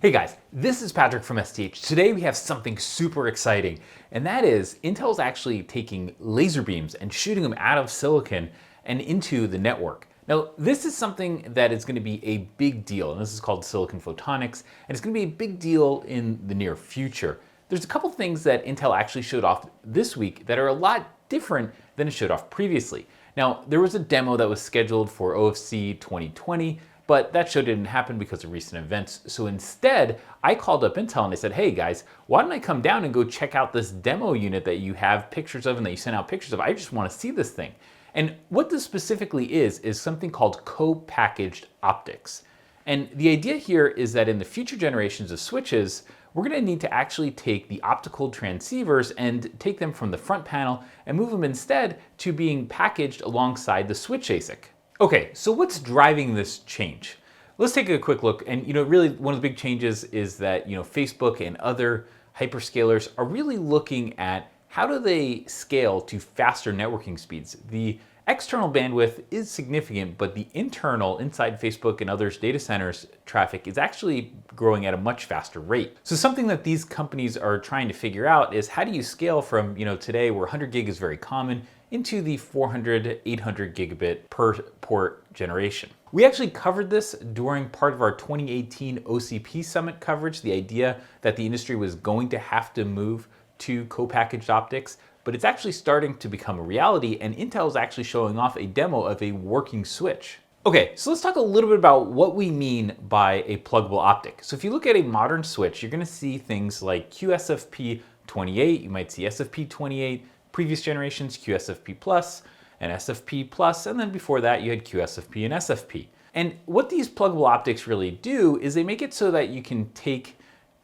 Hey guys, this is Patrick from STH. Today we have something super exciting, and that is Intel's actually taking laser beams and shooting them out of silicon and into the network. Now, this is something that is going to be a big deal, and this is called silicon photonics, and it's going to be a big deal in the near future. There's a couple things that Intel actually showed off this week that are a lot different than it showed off previously. Now, there was a demo that was scheduled for OFC 2020, but that show didn't happen because of recent events. So instead, I called up Intel and I said, hey guys, why don't I come down and go check out this demo unit that you have pictures of and that you sent out pictures of. I just want to see this thing. And what this specifically is something called co-packaged optics. And the idea here is that in the future generations of switches, we're going to need to actually take the optical transceivers and take them from the front panel and move them instead to being packaged alongside the switch ASIC. Okay, so what's driving this change? Let's take a quick look. And really one of the big changes is that Facebook and other hyperscalers are really looking at how do they scale to faster networking speeds. The external bandwidth is significant, but the internal inside Facebook and others data centers traffic is actually growing at a much faster rate. So something that these companies are trying to figure out is how do you scale from today where 100 gig is very common into the 400, 800 gigabit per port generation. We actually covered this during part of our 2018 OCP Summit coverage, the idea that the industry was going to have to move to co-packaged optics, but it's actually starting to become a reality, and Intel is actually showing off a demo of a working switch. Okay, so let's talk a little bit about what we mean by a pluggable optic. So if you look at a modern switch, you're gonna see things like QSFP28, you might see SFP28, previous generations QSFP Plus and SFP Plus, and then before that you had QSFP and SFP. And what these pluggable optics really do is they make it so that you can take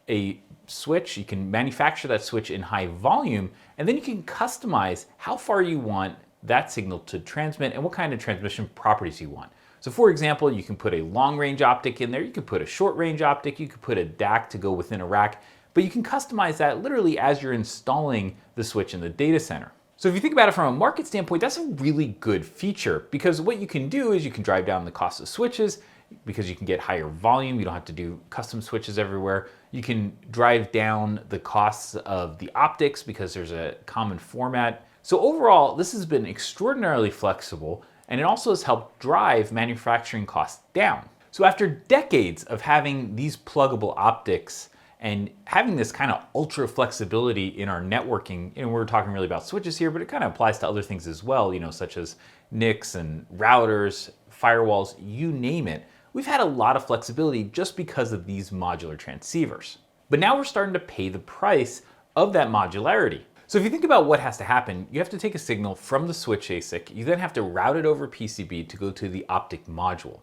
a switch, you can manufacture that switch in high volume, and then you can customize how far you want that signal to transmit and what kind of transmission properties you want. So for example, you can put a long range optic in there, you could put a short range optic, you could put a DAC to go within a rack, but you can customize that literally as you're installing the switch in the data center. So if you think about it from a market standpoint, that's a really good feature because what you can do is you can drive down the cost of switches because you can get higher volume. You don't have to do custom switches everywhere. You can drive down the costs of the optics because there's a common format. So overall, this has been extraordinarily flexible, and it also has helped drive manufacturing costs down. So after decades of having these pluggable optics and having this kind of ultra flexibility in our networking, and we're talking really about switches here, but it kind of applies to other things as well, such as NICs and routers, firewalls, you name it. We've had a lot of flexibility just because of these modular transceivers. But now we're starting to pay the price of that modularity. So if you think about what has to happen, you have to take a signal from the switch ASIC, you then have to route it over PCB to go to the optic module.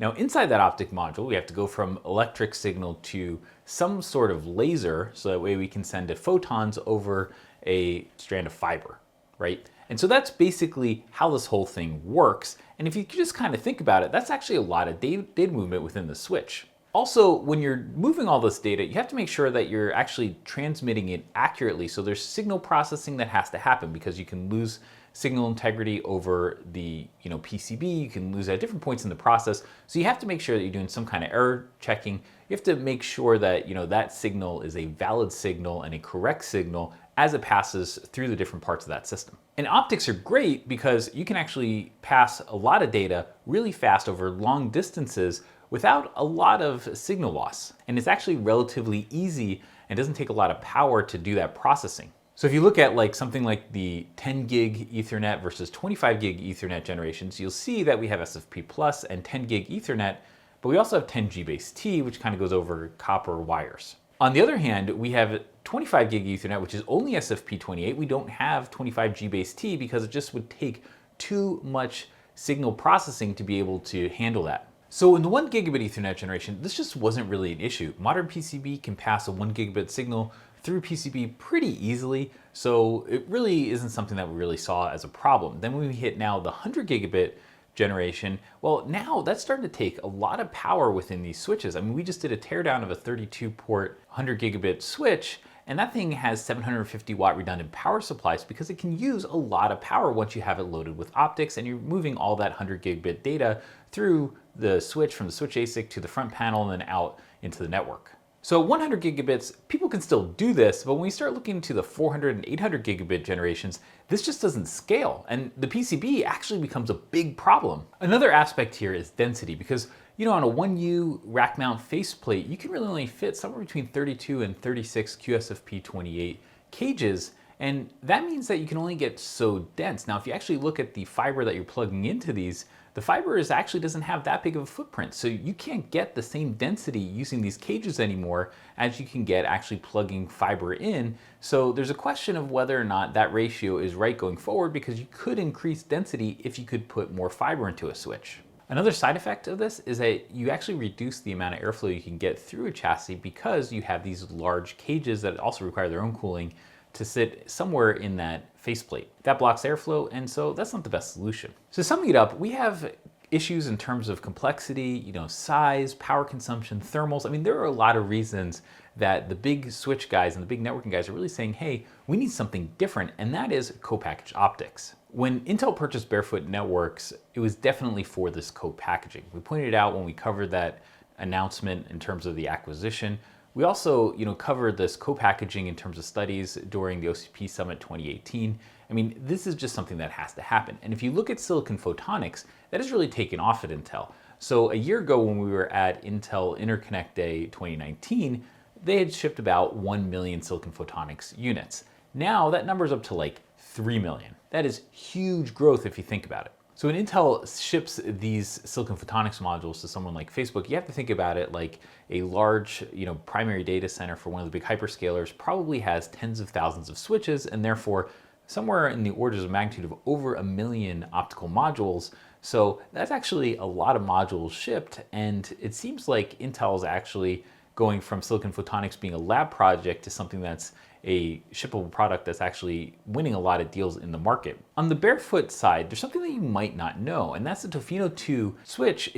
Now inside that optic module, we have to go from electric signal to some sort of laser, so that way we can send the photons over a strand of fiber, right? And so that's basically how this whole thing works. And if you just kind of think about it, that's actually a lot of data movement within the switch. Also, when you're moving all this data, you have to make sure that you're actually transmitting it accurately. So there's signal processing that has to happen because you can lose signal integrity over the PCB, you can lose at different points in the process. So you have to make sure that you're doing some kind of error checking. You have to make sure that that signal is a valid signal and a correct signal as it passes through the different parts of that system. And optics are great because you can actually pass a lot of data really fast over long distances without a lot of signal loss. And it's actually relatively easy and doesn't take a lot of power to do that processing. So if you look at something like the 10 gig Ethernet versus 25 gig Ethernet generations, you'll see that we have SFP Plus and 10 gig Ethernet, but we also have 10G base T, which kind of goes over copper wires. On the other hand, we have 25 gig Ethernet, which is only SFP28. We don't have 25G base T because it just would take too much signal processing to be able to handle that. So in the 1 gigabit Ethernet generation, this just wasn't really an issue. Modern PCB can pass a 1 gigabit signal through PCB pretty easily, so it really isn't something that we really saw as a problem. Then when we hit now the 100 gigabit generation, well, now that's starting to take a lot of power within these switches. I mean, we just did a teardown of a 32 port 100 gigabit switch, and that thing has 750 watt redundant power supplies because it can use a lot of power once you have it loaded with optics and you're moving all that 100 gigabit data through the switch from the switch ASIC to the front panel and then out into the network. So 100 gigabits, people can still do this, but when we start looking to the 400 and 800 gigabit generations, this just doesn't scale, and the PCB actually becomes a big problem. Another aspect here is density, because on a 1U rack mount faceplate, you can really only fit somewhere between 32 and 36 QSFP28 cages, and that means that you can only get so dense. Now, if you actually look at the fiber that you're plugging into these, the fiber actually doesn't have that big of a footprint, so you can't get the same density using these cages anymore as you can get actually plugging fiber in. So there's a question of whether or not that ratio is right going forward, because you could increase density if you could put more fiber into a switch. Another side effect of this is that you actually reduce the amount of airflow you can get through a chassis, because you have these large cages that also require their own cooling to sit somewhere in that faceplate. That blocks airflow, and so that's not the best solution. So summing it up, we have issues in terms of complexity, size, power consumption, thermals. I mean, there are a lot of reasons that the big switch guys and the big networking guys are really saying, hey, we need something different, and that is co-packaged optics. When Intel purchased Barefoot Networks, it was definitely for this co-packaging. We pointed it out when we covered that announcement in terms of the acquisition. We also, covered this co-packaging in terms of studies during the OCP Summit 2018. I mean, this is just something that has to happen. And if you look at silicon photonics, that has really taken off at Intel. So a year ago when we were at Intel Interconnect Day 2019, they had shipped about 1 million silicon photonics units. Now that number's up to like 3 million. That is huge growth if you think about it. So when Intel ships these silicon photonics modules to someone like Facebook, you have to think about it like a large, primary data center for one of the big hyperscalers probably has tens of thousands of switches, and therefore somewhere in the orders of magnitude of over 1 million optical modules. So that's actually a lot of modules shipped, and it seems like Intel is actually going from silicon photonics being a lab project to something that's a shippable product that's actually winning a lot of deals in the market. On the Barefoot side, there's something that you might not know, and that's the Tofino 2 switch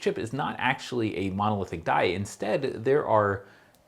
chip is not actually a monolithic die. Instead, there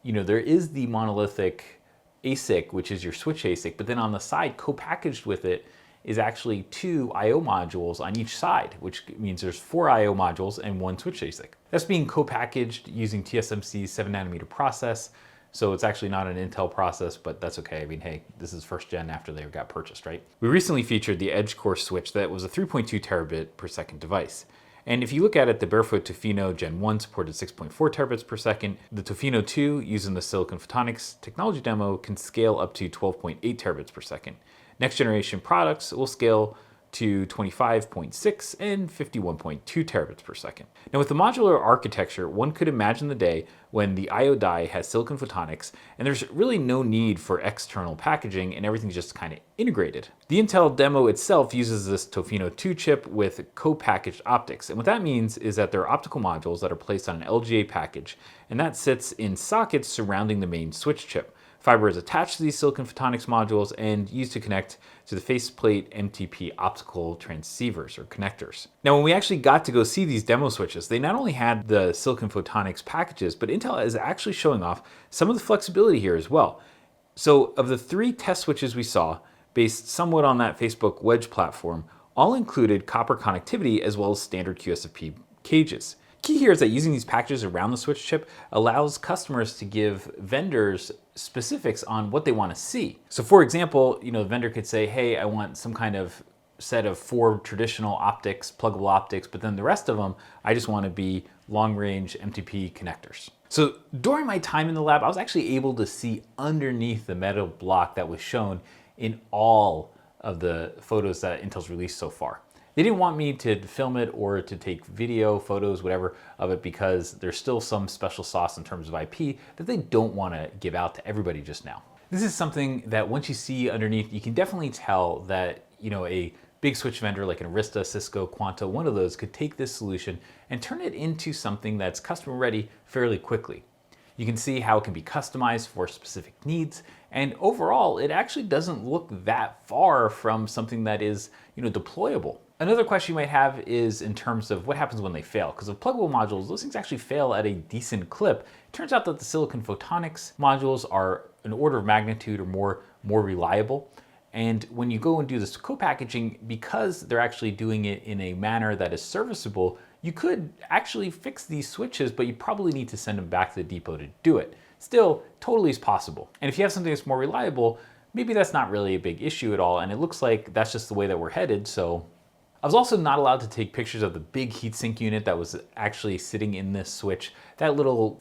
is the monolithic ASIC, which is your switch ASIC, but then on the side, co-packaged with it, is actually 2 I/O modules on each side, which means there's 4 I/O modules and 1 switch ASIC. That's being co-packaged using TSMC's 7nm process. So it's actually not an Intel process, but that's okay. I mean, hey, this is first gen after they got purchased, right? We recently featured the Edge Core switch that was a 3.2 terabit per second device. And if you look at it, the Barefoot Tofino Gen 1 supported 6.4 terabits per second. The Tofino 2, using the Silicon Photonics technology demo, can scale up to 12.8 terabits per second. Next generation products will scale to 25.6 and 51.2 terabits per second. Now with the modular architecture, one could imagine the day when the I/O die has silicon photonics and there's really no need for external packaging and everything's just kind of integrated. The Intel demo itself uses this Tofino 2 chip with co-packaged optics. And what that means is that there are optical modules that are placed on an LGA package, and that sits in sockets surrounding the main switch chip. Fiber is attached to these silicon photonics modules and used to connect to the faceplate MTP optical transceivers or connectors. Now, when we actually got to go see these demo switches, they not only had the silicon photonics packages, but Intel is actually showing off some of the flexibility here as well. So of the 3 test switches we saw, based somewhat on that Facebook Wedge platform, all included copper connectivity as well as standard QSFP cages. Key here is that using these packages around the switch chip allows customers to give vendors specifics on what they want to see. So for example, the vendor could say, hey, I want some kind of set of 4 traditional optics, pluggable optics, but then the rest of them, I just want to be long-range MTP connectors. So during my time in the lab, I was actually able to see underneath the metal block that was shown in all of the photos that Intel's released so far. They didn't want me to film it or to take video, photos, whatever of it, because there's still some special sauce in terms of IP that they don't want to give out to everybody just now. This is something that once you see underneath, you can definitely tell that, a big switch vendor like an Arista, Cisco, Quanta, one of those could take this solution and turn it into something that's customer ready fairly quickly. You can see how it can be customized for specific needs, and overall, it actually doesn't look that far from something that is, deployable. Another question you might have is in terms of what happens when they fail, because with pluggable modules, those things actually fail at a decent clip. It turns out that the silicon photonics modules are an order of magnitude or more reliable. And when you go and do this co-packaging, because they're actually doing it in a manner that is serviceable, you could actually fix these switches, but you probably need to send them back to the depot to do it. Still, totally is possible. And if you have something that's more reliable, maybe that's not really a big issue at all, and it looks like that's just the way that we're headed, so. I was also not allowed to take pictures of the big heatsink unit that was actually sitting in this switch. That little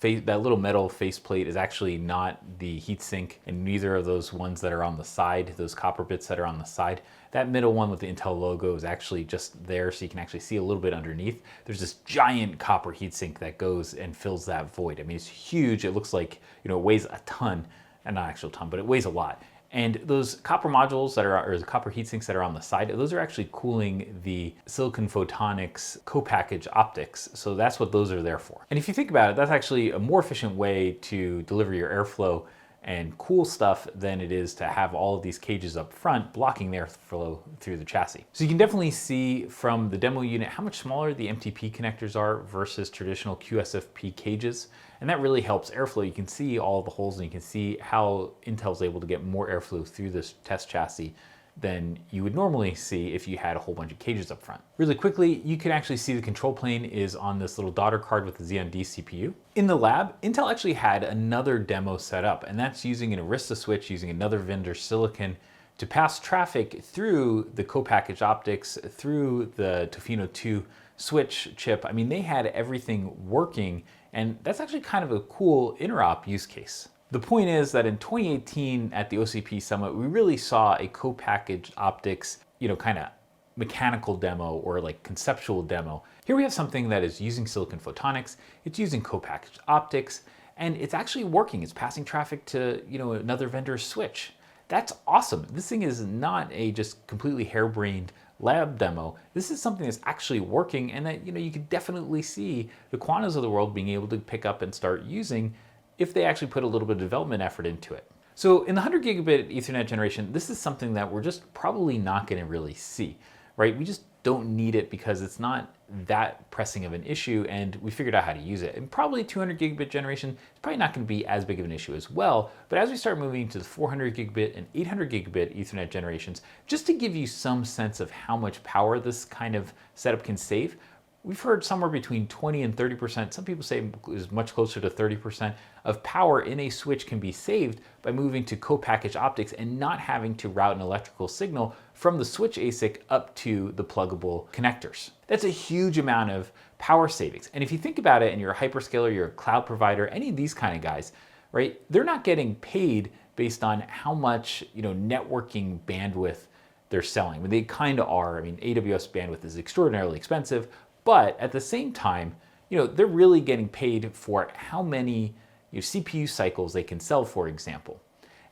metal faceplate is actually not the heatsink, and neither of those ones that are on the side, those copper bits that are on the side. That middle one with the Intel logo is actually just there, so you can actually see a little bit underneath. There's this giant copper heatsink that goes and fills that void. I mean, it's huge. It looks like, it weighs a ton, and not actual ton, but it weighs a lot. And those copper modules that are, or the copper heatsinks that are on the side, those are actually cooling the silicon photonics co-packaged optics. So that's what those are there for. And if you think about it, that's actually a more efficient way to deliver your airflow and cool stuff than it is to have all of these cages up front blocking the airflow through the chassis. So you can definitely see from the demo unit how much smaller the MTP connectors are versus traditional QSFP cages. And that really helps airflow. You can see all the holes and you can see how Intel's able to get more airflow through this test chassis than you would normally see if you had a whole bunch of cages up front. Really quickly, you can actually see the control plane is on this little daughter card with the Xeon D CPU. In the lab, Intel actually had another demo set up, and that's using an Arista switch using another vendor silicon to pass traffic through the co-packaged optics, through the Tofino 2 switch chip. I mean, they had everything working, and that's actually kind of a cool interop use case. The point is that in 2018 at the OCP Summit, we really saw a co-packaged optics, kind of mechanical demo or like conceptual demo. Here we have something that is using silicon photonics, it's using co-packaged optics, and it's actually working. It's passing traffic to, another vendor's switch. That's awesome. This thing is not a just completely harebrained lab demo. This is something that's actually working, and that, you could definitely see the Quantas of the world being able to pick up and start using if they actually put a little bit of development effort into it. So in the 100 gigabit Ethernet generation, this is something that we're just probably not going to really see, right? We just don't need it because it's not that pressing of an issue, and we figured out how to use it. And probably 200 gigabit generation is probably not going to be as big of an issue as well. But as we start moving to the 400 gigabit and 800 gigabit Ethernet generations, just to give you some sense of how much power this kind of setup can save, we've heard somewhere between 20 and 30%, some people say is much closer to 30% of power in a switch can be saved by moving to co-packaged optics and not having to route an electrical signal from the switch ASIC up to the pluggable connectors. That's a huge amount of power savings. And if you think about it, and you're a hyperscaler, you're a cloud provider, any of these kind of guys, right? They're not getting paid based on how much, networking bandwidth they're selling. But they kind of are. I mean, AWS bandwidth is extraordinarily expensive, but at the same time, they're really getting paid for how many CPU cycles they can sell, for example.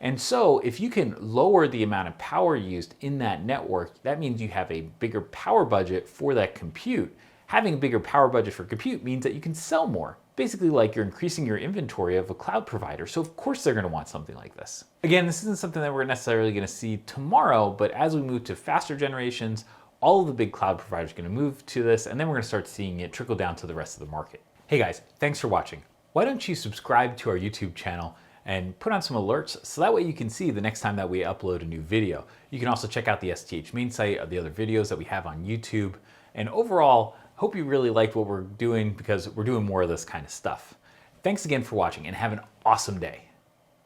And so if you can lower the amount of power used in that network, that means you have a bigger power budget for that compute. Having a bigger power budget for compute means that you can sell more. Basically like you're increasing your inventory of a cloud provider. So of course they're going to want something like this. Again, this isn't something that we're necessarily going to see tomorrow, but as we move to faster generations, all of the big cloud providers are going to move to this, and then we're going to start seeing it trickle down to the rest of the market. Hey guys, thanks for watching. Why don't you subscribe to our YouTube channel and put on some alerts so that way you can see the next time that we upload a new video. You can also check out the STH main site of the other videos that we have on YouTube. And overall, hope you really liked what we're doing because we're doing more of this kind of stuff. Thanks again for watching and have an awesome day.